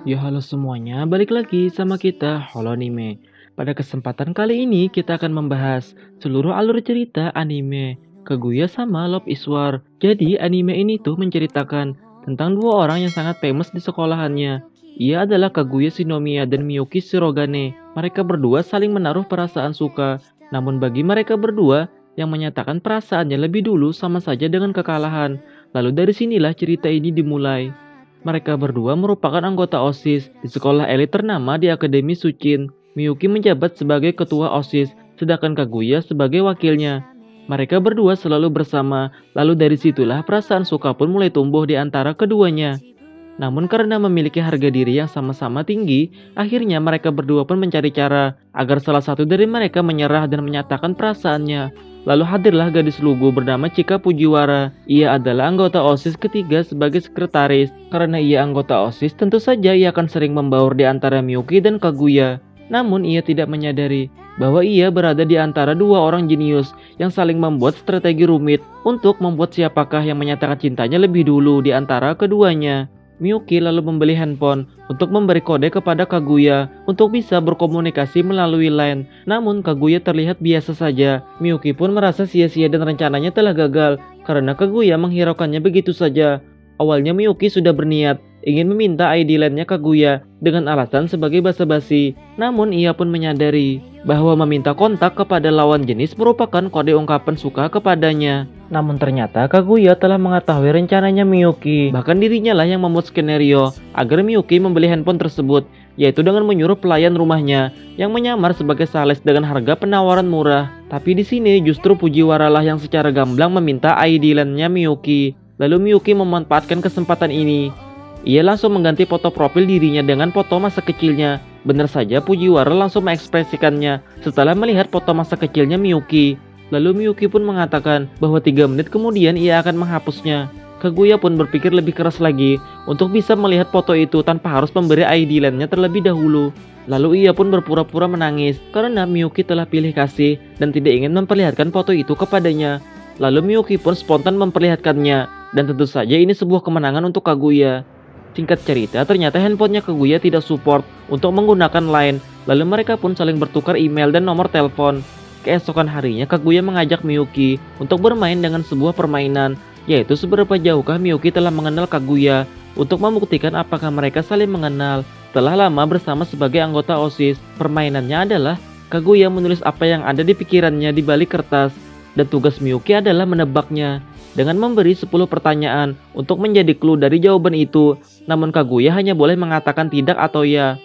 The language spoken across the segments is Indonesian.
Ya halo semuanya, balik lagi sama kita Holonime. Pada kesempatan kali ini kita akan membahas seluruh alur cerita anime Kaguya sama Love is War. Jadi anime ini tuh menceritakan tentang dua orang yang sangat famous di sekolahannya. Ia adalah Kaguya Shinomiya dan Miyuki Shirogane. Mereka berdua saling menaruh perasaan suka. Namun bagi mereka berdua, yang menyatakan perasaannya lebih dulu sama saja dengan kekalahan. Lalu dari sinilah cerita ini dimulai. Mereka berdua merupakan anggota OSIS di sekolah elit ternama di Akademi Suchin. Miyuki menjabat sebagai ketua OSIS, sedangkan Kaguya sebagai wakilnya. Mereka berdua selalu bersama, lalu dari situlah perasaan suka pun mulai tumbuh di antara keduanya. Namun karena memiliki harga diri yang sama-sama tinggi, akhirnya mereka berdua pun mencari cara agar salah satu dari mereka menyerah dan menyatakan perasaannya. Lalu hadirlah gadis lugu bernama Chika Fujiwara. Ia adalah anggota OSIS ketiga sebagai sekretaris. Karena ia anggota OSIS, tentu saja ia akan sering membaur di antara Miyuki dan Kaguya. Namun ia tidak menyadari bahwa ia berada di antara dua orang jenius yang saling membuat strategi rumit untuk membuat siapakah yang menyatakan cintanya lebih dulu di antara keduanya. Miyuki lalu membeli handphone untuk memberi kode kepada Kaguya untuk bisa berkomunikasi melalui line. Namun Kaguya terlihat biasa saja. Miyuki pun merasa sia-sia dan rencananya telah gagal karena Kaguya menghiraukannya begitu saja. Awalnya Miyuki sudah berniat ingin meminta ID line-nya Kaguya dengan alasan sebagai basa-basi. Namun ia pun menyadari bahwa meminta kontak kepada lawan jenis merupakan kode ungkapan suka kepadanya. Namun ternyata Kaguya telah mengetahui rencananya Miyuki. Bahkan dirinya lah yang membuat skenario agar Miyuki membeli handphone tersebut, yaitu dengan menyuruh pelayan rumahnya yang menyamar sebagai sales dengan harga penawaran murah. Tapi di sini justru Fujiwara lah yang secara gamblang meminta ID line-nya Miyuki. Lalu Miyuki memanfaatkan kesempatan ini. Ia langsung mengganti foto profil dirinya dengan foto masa kecilnya. Benar saja Fujiwara langsung mengekspresikannya setelah melihat foto masa kecilnya Miyuki. Lalu Miyuki pun mengatakan bahwa 3 menit kemudian ia akan menghapusnya. Kaguya pun berpikir lebih keras lagi untuk bisa melihat foto itu tanpa harus memberi ID line-nya terlebih dahulu. Lalu ia pun berpura-pura menangis karena Miyuki telah pilih kasih dan tidak ingin memperlihatkan foto itu kepadanya. Lalu Miyuki pun spontan memperlihatkannya dan tentu saja ini sebuah kemenangan untuk Kaguya. Singkat cerita, ternyata handphonenya Kaguya tidak support untuk menggunakan Line. Lalu mereka pun saling bertukar email dan nomor telepon. Keesokan harinya Kaguya mengajak Miyuki untuk bermain dengan sebuah permainan, yaitu seberapa jauhkah Miyuki telah mengenal Kaguya untuk membuktikan apakah mereka saling mengenal setelah lama bersama sebagai anggota OSIS. Permainannya adalah Kaguya menulis apa yang ada di pikirannya di balik kertas dan tugas Miyuki adalah menebaknya dengan memberi 10 pertanyaan untuk menjadi clue dari jawaban itu. Namun Kaguya hanya boleh mengatakan tidak atau ya.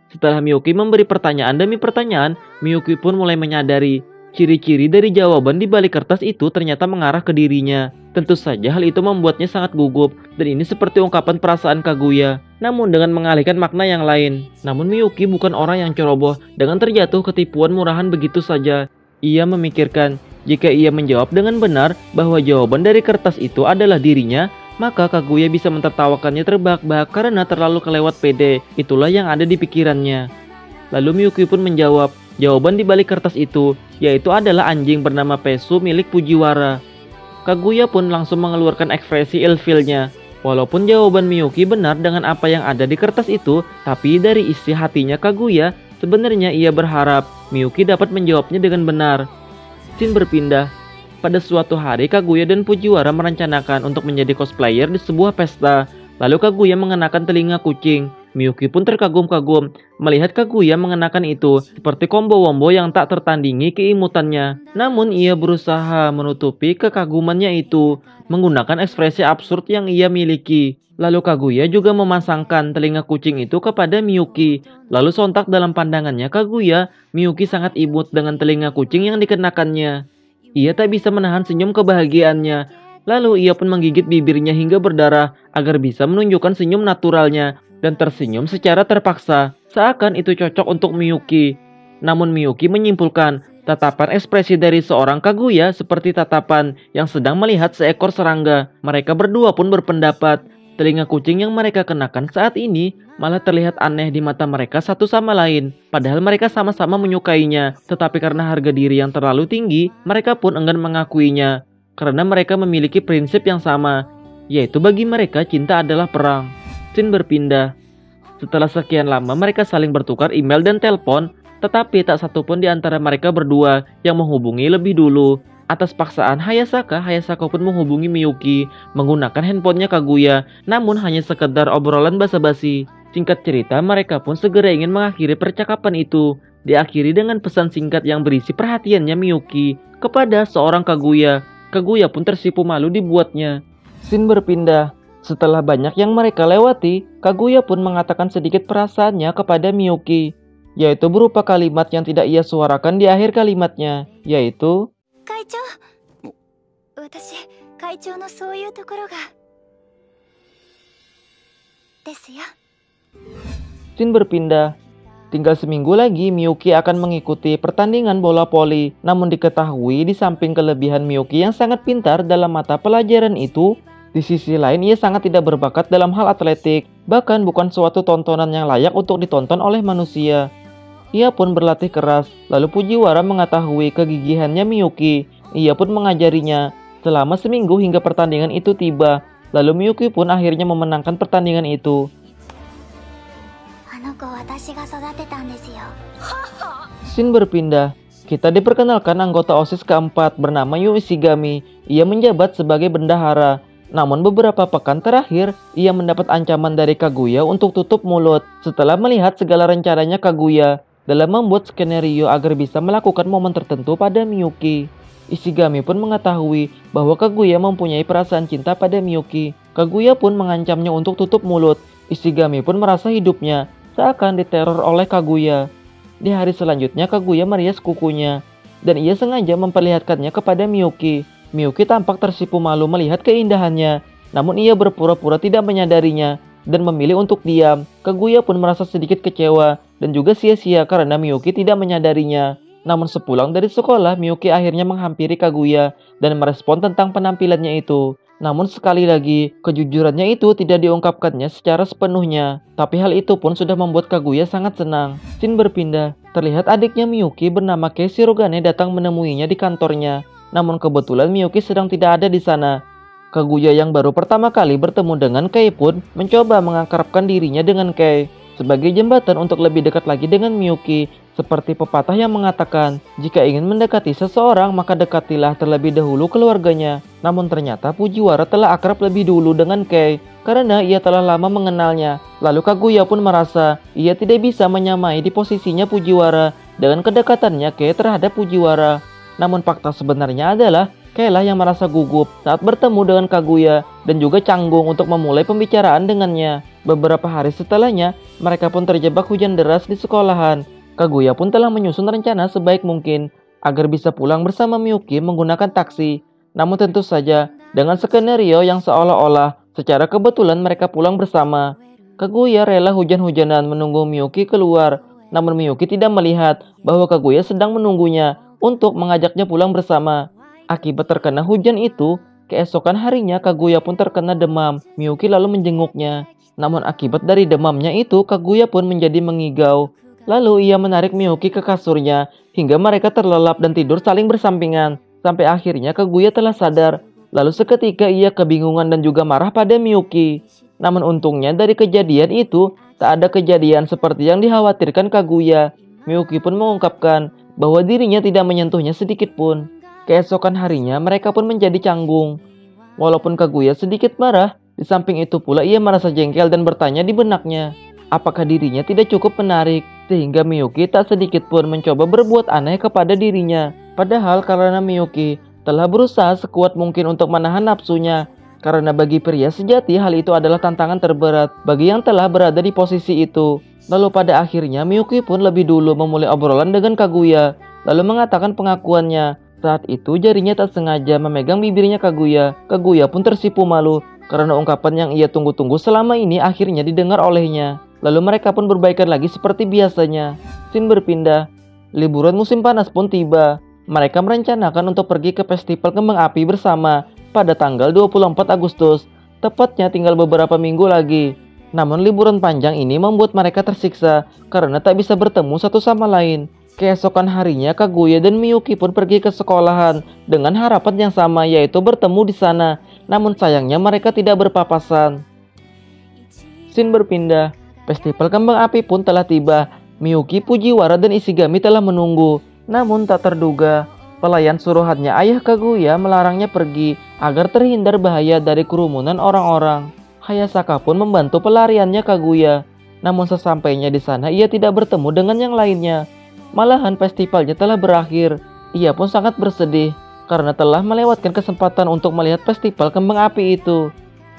Setelah Miyuki memberi pertanyaan demi pertanyaan, Miyuki pun mulai menyadari ciri-ciri dari jawaban di balik kertas itu ternyata mengarah ke dirinya. Tentu saja hal itu membuatnya sangat gugup dan ini seperti ungkapan perasaan Kaguya, namun dengan mengalihkan makna yang lain. Namun Miyuki bukan orang yang ceroboh dengan terjatuh ke tipuan murahan begitu saja. Ia memikirkan jika ia menjawab dengan benar bahwa jawaban dari kertas itu adalah dirinya, maka Kaguya bisa mentertawakannya terbahak-bahak karena terlalu kelewat pede. Itulah yang ada di pikirannya. Lalu Miyuki pun menjawab jawaban di balik kertas itu, yaitu adalah anjing bernama Pesu milik Fujiwara. Kaguya pun langsung mengeluarkan ekspresi ilfilnya. Walaupun jawaban Miyuki benar dengan apa yang ada di kertas itu, tapi dari isi hatinya Kaguya, sebenarnya ia berharap Miyuki dapat menjawabnya dengan benar. Scene berpindah. Pada suatu hari Kaguya dan Fujiwara merencanakan untuk menjadi cosplayer di sebuah pesta. Lalu Kaguya mengenakan telinga kucing. Miyuki pun terkagum-kagum melihat Kaguya mengenakan itu seperti combo-wombo yang tak tertandingi keimutannya. Namun ia berusaha menutupi kekagumannya itu menggunakan ekspresi absurd yang ia miliki. Lalu Kaguya juga memasangkan telinga kucing itu kepada Miyuki. Lalu sontak dalam pandangannya Kaguya, Miyuki sangat imut dengan telinga kucing yang dikenakannya. Ia tak bisa menahan senyum kebahagiaannya. Lalu ia pun menggigit bibirnya hingga berdarah agar bisa menunjukkan senyum naturalnya dan tersenyum secara terpaksa, seakan itu cocok untuk Miyuki. Namun Miyuki menyimpulkan tatapan ekspresi dari seorang Kaguya seperti tatapan yang sedang melihat seekor serangga. Mereka berdua pun berpendapat telinga kucing yang mereka kenakan saat ini malah terlihat aneh di mata mereka satu sama lain. Padahal mereka sama-sama menyukainya, tetapi karena harga diri yang terlalu tinggi, mereka pun enggan mengakuinya. Karena mereka memiliki prinsip yang sama. yaitu bagi mereka cinta adalah perang. Scene berpindah. Setelah sekian lama mereka saling bertukar email dan telepon, tetapi tak satupun di antara mereka berdua yang menghubungi lebih dulu. Atas paksaan Hayasaka, Hayasaka pun menghubungi Miyuki menggunakan handphonenya Kaguya, namun hanya sekedar obrolan basa-basi. Singkat cerita, mereka pun segera ingin mengakhiri percakapan itu. Diakhiri dengan pesan singkat yang berisi perhatiannya Miyuki kepada seorang Kaguya. Kaguya pun tersipu malu dibuatnya. Scene berpindah. Setelah banyak yang mereka lewati, Kaguya pun mengatakan sedikit perasaannya kepada Miyuki, yaitu berupa kalimat yang tidak ia suarakan di akhir kalimatnya, yaitu Kaichou, watashi, Kaichou no souyuu tokoro ga desu ya. Scene berpindah. Tinggal seminggu lagi Miyuki akan mengikuti pertandingan bola voli. Namun diketahui di samping kelebihan Miyuki yang sangat pintar dalam mata pelajaran itu, di sisi lain ia sangat tidak berbakat dalam hal atletik. Bahkan bukan suatu tontonan yang layak untuk ditonton oleh manusia. Ia pun berlatih keras. Lalu Fujiwara mengetahui kegigihannya Miyuki. Ia pun mengajarinya selama seminggu hingga pertandingan itu tiba. Lalu Miyuki pun akhirnya memenangkan pertandingan itu. Scene berpindah. Kita diperkenalkan anggota OSIS keempat bernama Yu Ishigami. Ia menjabat sebagai bendahara. Namun beberapa pekan terakhir, ia mendapat ancaman dari Kaguya untuk tutup mulut setelah melihat segala rencananya Kaguya dalam membuat skenario agar bisa melakukan momen tertentu pada Miyuki. Ishigami pun mengetahui bahwa Kaguya mempunyai perasaan cinta pada Miyuki. Kaguya pun mengancamnya untuk tutup mulut. Ishigami pun merasa hidupnya seakan diteror oleh Kaguya. Di hari selanjutnya Kaguya merias kukunya dan ia sengaja memperlihatkannya kepada Miyuki. Miyuki tampak tersipu malu melihat keindahannya, namun ia berpura-pura tidak menyadarinya dan memilih untuk diam. Kaguya pun merasa sedikit kecewa dan juga sia-sia karena Miyuki tidak menyadarinya. Namun sepulang dari sekolah, Miyuki akhirnya menghampiri Kaguya dan merespon tentang penampilannya itu. Namun sekali lagi, kejujurannya itu tidak diungkapkannya secara sepenuhnya. Tapi hal itu pun sudah membuat Kaguya sangat senang. Scene berpindah. Terlihat adiknya Miyuki bernama Kei Shirogane datang menemuinya di kantornya. Namun kebetulan Miyuki sedang tidak ada di sana. Kaguya yang baru pertama kali bertemu dengan Kei pun mencoba mengakrabkan dirinya dengan Kei sebagai jembatan untuk lebih dekat lagi dengan Miyuki. Seperti pepatah yang mengatakan, jika ingin mendekati seseorang maka dekatilah terlebih dahulu keluarganya. Namun ternyata Fujiwara telah akrab lebih dulu dengan Kei karena ia telah lama mengenalnya. Lalu Kaguya pun merasa ia tidak bisa menyamai di posisinya Fujiwara dengan kedekatannya Kei terhadap Fujiwara. Namun fakta sebenarnya adalah Kei lah yang merasa gugup saat bertemu dengan Kaguya dan juga canggung untuk memulai pembicaraan dengannya. Beberapa hari setelahnya, mereka pun terjebak hujan deras di sekolahan. Kaguya pun telah menyusun rencana sebaik mungkin agar bisa pulang bersama Miyuki menggunakan taksi. Namun tentu saja dengan skenario yang seolah-olah secara kebetulan mereka pulang bersama. Kaguya rela hujan-hujanan menunggu Miyuki keluar. Namun Miyuki tidak melihat bahwa Kaguya sedang menunggunya untuk mengajaknya pulang bersama. Akibat terkena hujan itu, keesokan harinya Kaguya pun terkena demam. Miyuki lalu menjenguknya. Namun akibat dari demamnya itu, Kaguya pun menjadi mengigau. Lalu ia menarik Miyuki ke kasurnya hingga mereka terlelap dan tidur saling bersampingan. Sampai akhirnya Kaguya telah sadar. Lalu seketika ia kebingungan dan juga marah pada Miyuki. Namun untungnya dari kejadian itu, tak ada kejadian seperti yang dikhawatirkan Kaguya. Miyuki pun mengungkapkan bahwa dirinya tidak menyentuhnya sedikit pun. Keesokan harinya mereka pun menjadi canggung. Walaupun Kaguya sedikit marah, di samping itu pula ia merasa jengkel dan bertanya di benaknya, apakah dirinya tidak cukup menarik, sehingga Miyuki tak sedikit pun mencoba berbuat aneh kepada dirinya. Padahal karena Miyuki telah berusaha sekuat mungkin untuk menahan nafsunya, karena bagi pria sejati hal itu adalah tantangan terberat bagi yang telah berada di posisi itu. Lalu pada akhirnya Miyuki pun lebih dulu memulai obrolan dengan Kaguya, lalu mengatakan pengakuannya. Saat itu jarinya tak sengaja memegang bibirnya Kaguya. Kaguya pun tersipu malu karena ungkapan yang ia tunggu-tunggu selama ini akhirnya didengar olehnya. Lalu mereka pun berbaikan lagi seperti biasanya. Scene berpindah. Liburan musim panas pun tiba. Mereka merencanakan untuk pergi ke festival kembang api bersama pada tanggal 24 Agustus. Tepatnya tinggal beberapa minggu lagi. Namun liburan panjang ini membuat mereka tersiksa karena tak bisa bertemu satu sama lain. Keesokan harinya Kaguya dan Miyuki pun pergi ke sekolahan dengan harapan yang sama, yaitu bertemu di sana. namun sayangnya mereka tidak berpapasan. Scene berpindah. Festival kembang api pun telah tiba. Miyuki, Fujiwara, dan Ishigami telah menunggu. Namun tak terduga, pelayan suruhannya ayah Kaguya melarangnya pergi agar terhindar bahaya dari kerumunan orang-orang. Hayasaka pun membantu pelariannya Kaguya. Namun sesampainya di sana ia tidak bertemu dengan yang lainnya. Malahan festivalnya telah berakhir. Ia pun sangat bersedih karena telah melewatkan kesempatan untuk melihat festival kembang api itu.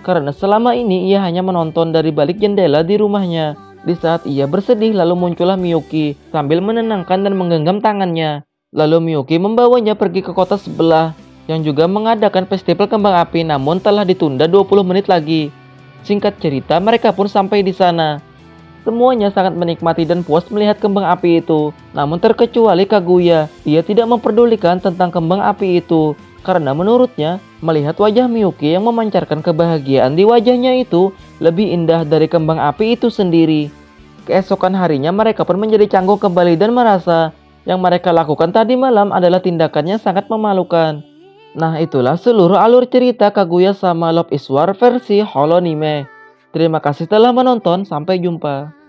Karena selama ini ia hanya menonton dari balik jendela di rumahnya. Di saat ia bersedih lalu muncullah Miyuki sambil menenangkan dan menggenggam tangannya. Lalu Miyuki membawanya pergi ke kota sebelah yang juga mengadakan festival kembang api namun telah ditunda 20 menit lagi. Singkat cerita mereka pun sampai di sana. Semuanya sangat menikmati dan puas melihat kembang api itu. Namun terkecuali Kaguya, ia tidak memperdulikan tentang kembang api itu. Karena menurutnya, melihat wajah Miyuki yang memancarkan kebahagiaan di wajahnya itu lebih indah dari kembang api itu sendiri. Keesokan harinya mereka pun menjadi canggung kembali dan merasa yang mereka lakukan tadi malam adalah tindakannya sangat memalukan. Nah itulah seluruh alur cerita Kaguya sama Love is War versi Holonime. Terima kasih telah menonton, sampai jumpa.